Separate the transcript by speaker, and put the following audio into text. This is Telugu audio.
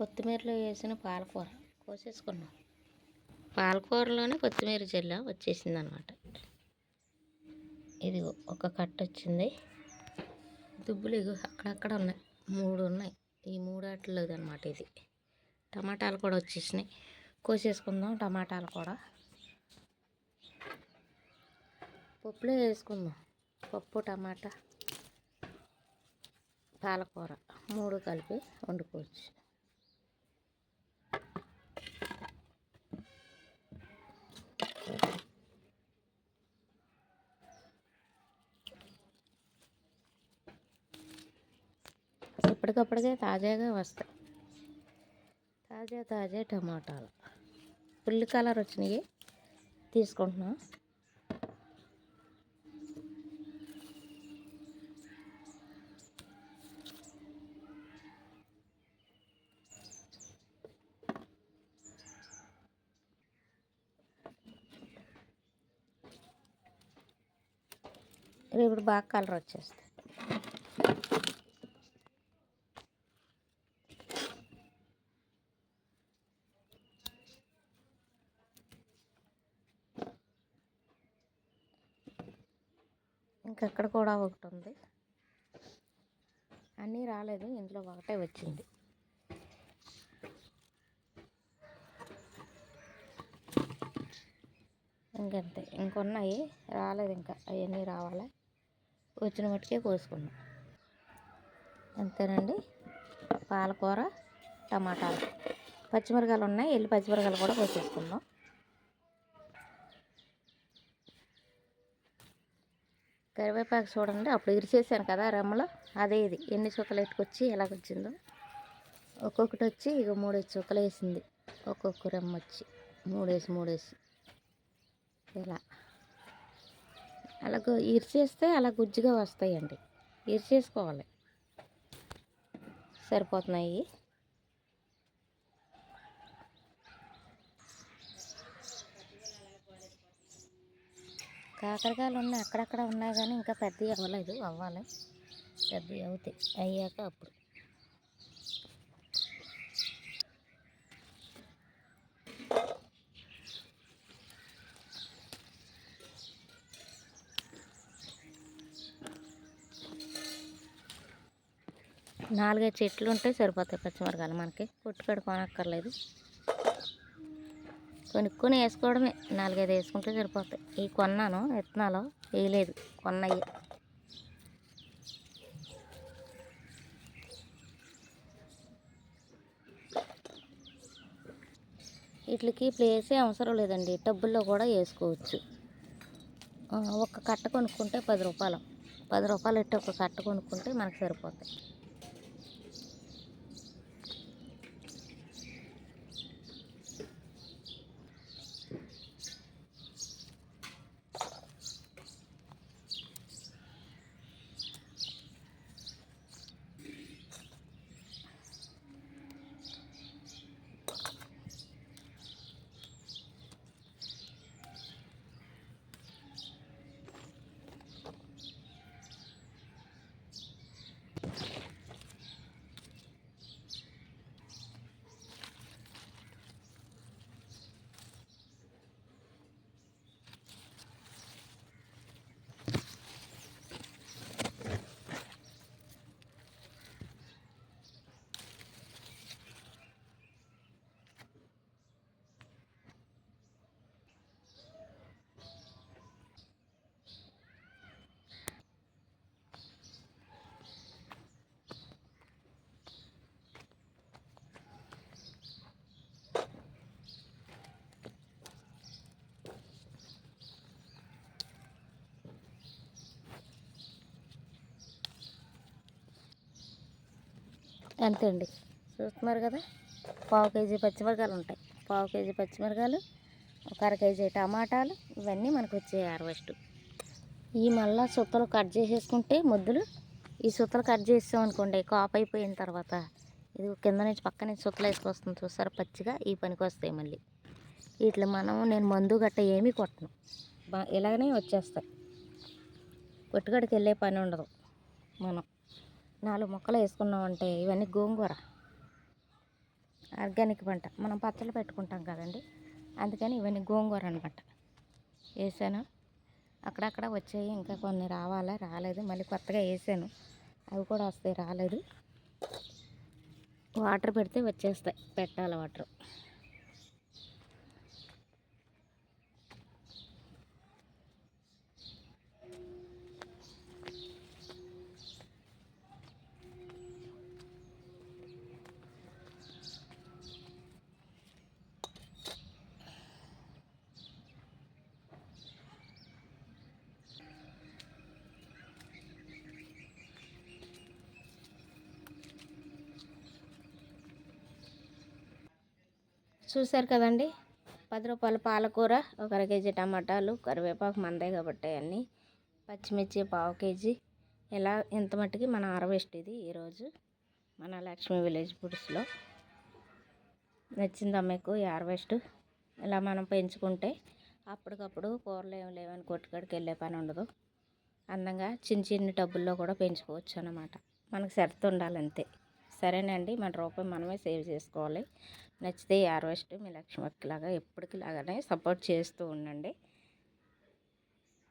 Speaker 1: కొత్తిమీరలో వేసిన పాలకూర కోసేసుకున్నాం. పాలకూరలోనే కొత్తిమీర జల్ల వచ్చేసింది అనమాట. ఇది ఒక కట్ట వచ్చింది. దుబ్బులు ఇగో అక్కడక్కడ ఉన్నాయి, 3 ఉన్నాయి. ఈ 3 వాటిలోది అనమాట ఇది. టమాటాలు కూడా వచ్చేసినాయి, కోసేసుకుందాం. టమాటాలు కూడా పప్పులో వేసుకుందాం. పప్పు, టమాటా, పాలకూర 3 కలిపి వండుకోవచ్చు. ఇప్పటికప్పటికే తాజాగా వస్తాయి. తాజా టమాటాలు ఫుల్ కలర్ వచ్చినాయి, తీసుకుంటున్నాం. ఇప్పుడు బాగా కలర్ వచ్చేస్తాయి. ఇంకక్కడ కూడా ఒకటి ఉంది, అన్నీ రాలేదు, ఇంట్లో ఒకటే వచ్చింది. ఇంకంతే, ఇంకొన్నాయి రాలేదు, ఇంకా అవన్నీ రావాలి. వచ్చిన మట్టుకే కోసుకున్నాం. అంతేనండి. పాలకూర, టమాటాలు, పచ్చిమిరకాయలు ఉన్నాయి, పచ్చిమిరకాయలు కూడా కోసేసుకుందాం. కరివేపాకు చూడండి, అప్పుడు ఇరిచేసాను కదా రెమ్మలో, అదే ఇది. ఎన్ని చుక్కలు ఎట్టుకొచ్చి ఎలాగొచ్చిందో. ఒక్కొక్కటి వచ్చి ఇక 3 చుక్కలు వేసింది. ఒక్కొక్క రెమ్మ వచ్చి 3 ఇలా. అలా ఇరిచేస్తే అలా గుజ్జుగా వస్తాయండి. ఇరిచేసుకోవాలి, సరిపోతున్నాయి. కాకరకాయలు ఉన్నాయి, అక్కడక్కడ ఉన్నాయి, కానీ ఇంకా పెద్దవి అవ్వలేదు. అవ్వాలి, పెద్దవి అవుతాయి. అయ్యాక అప్పుడు నాలుగైదు చెట్లు ఉంటే సరిపోతాయి పచ్చిమిరకాయలు. మనకి కొట్టుకడ కొనక్కర్లేదు, కొనుక్కొని వేసుకోవడమే. 4-5 వేసుకుంటే సరిపోతాయి. ఈ కొన్నాను, విత్తనాలు వేయలేదు, కొన్నాయి. వీటికి ప్లేసే అవసరం లేదండి, టబ్బుల్లో కూడా వేసుకోవచ్చు. ఒక కట్ట కొనుక్కుంటే 10 రూపాయలు. 10 రూపాయలు ఎట్టి ఒక కట్ట కొనుక్కుంటే మనకు సరిపోతాయి. అంతే అండి, చూస్తున్నారు కదా. 1/4 కేజీ పచ్చిమిరకాయలు ఉంటాయి. 1/4 కేజీ పచ్చిమిరకాయలు, ఒక 1/2 కేజీ టమాటాలు, ఇవన్నీ మనకు వచ్చే హార్వెస్ట్. ఈ మళ్ళీ సుత్తలు కట్ చేసేసుకుంటే ముద్దులు, ఈ సుత్తలు కట్ చేసామనుకోండి, కాపు అయిపోయిన తర్వాత ఇది కింద నుంచి పక్క నుంచి సుత్తలు వేసుకొస్తుంది చూసారు, పచ్చిగా. ఈ పనికి వస్తాయి మళ్ళీ. వీటిలో నేను మందు గట్ట ఏమీ కొట్టను, ఇలాగనే వచ్చేస్తాయి. కొట్టుగడికి వెళ్ళే పని ఉండదు. మనం 4 ముక్కలు వేసుకున్నామంటే, ఇవన్నీ గోంగూర ఆర్గానిక్ పంట. మనం పచ్చళ్ళు పెట్టుకుంటాం కదండి, అందుకని ఇవన్నీ గోంగూర అనమాట వేసాను. అక్కడక్కడ వచ్చాయి, ఇంకా కొన్ని రాలేదు. మళ్ళీ కొత్తగా వేసాను, అవి కూడా వస్తాయి. రాలేదు. వాటర్ పెడితే వచ్చేస్తాయి, పెట్టాలి వాటర్. చూశారు కదండి, 10 రూపాయల పాలకూర, ఒక అర కేజీ టమాటాలు, కరివేపాకు మందే కాబట్టి అన్నీ, పచ్చిమిర్చి పావు కేజీ. ఇలా ఇంత మట్టుకి మన హార్వెస్ట్ ఇది ఈరోజు మన లక్ష్మీ విలేజ్ ఫుడ్స్లో. నచ్చిందా మీకు ఈ హార్వెస్ట్? ఇలా మనం పెంచుకుంటే అప్పటికప్పుడు కూరలు ఏమి లేవని కొట్టుకాడికి వెళ్ళే పని ఉండదు. అందంగా చిన్ని టబ్బుల్లో కూడా పెంచుకోవచ్చు అన్నమాట. మనకు శ్రద్ధ ఉండాలంతే. సరేనండి, మన రూపాయి మనమే సేవ్ చేసుకోవాలి. నచ్చితే ఈ హార్వెస్ట్ మీ లక్ష్మక్కలాగా ఎప్పటికీ లాగానే సపోర్ట్ చేస్తూ ఉండండి.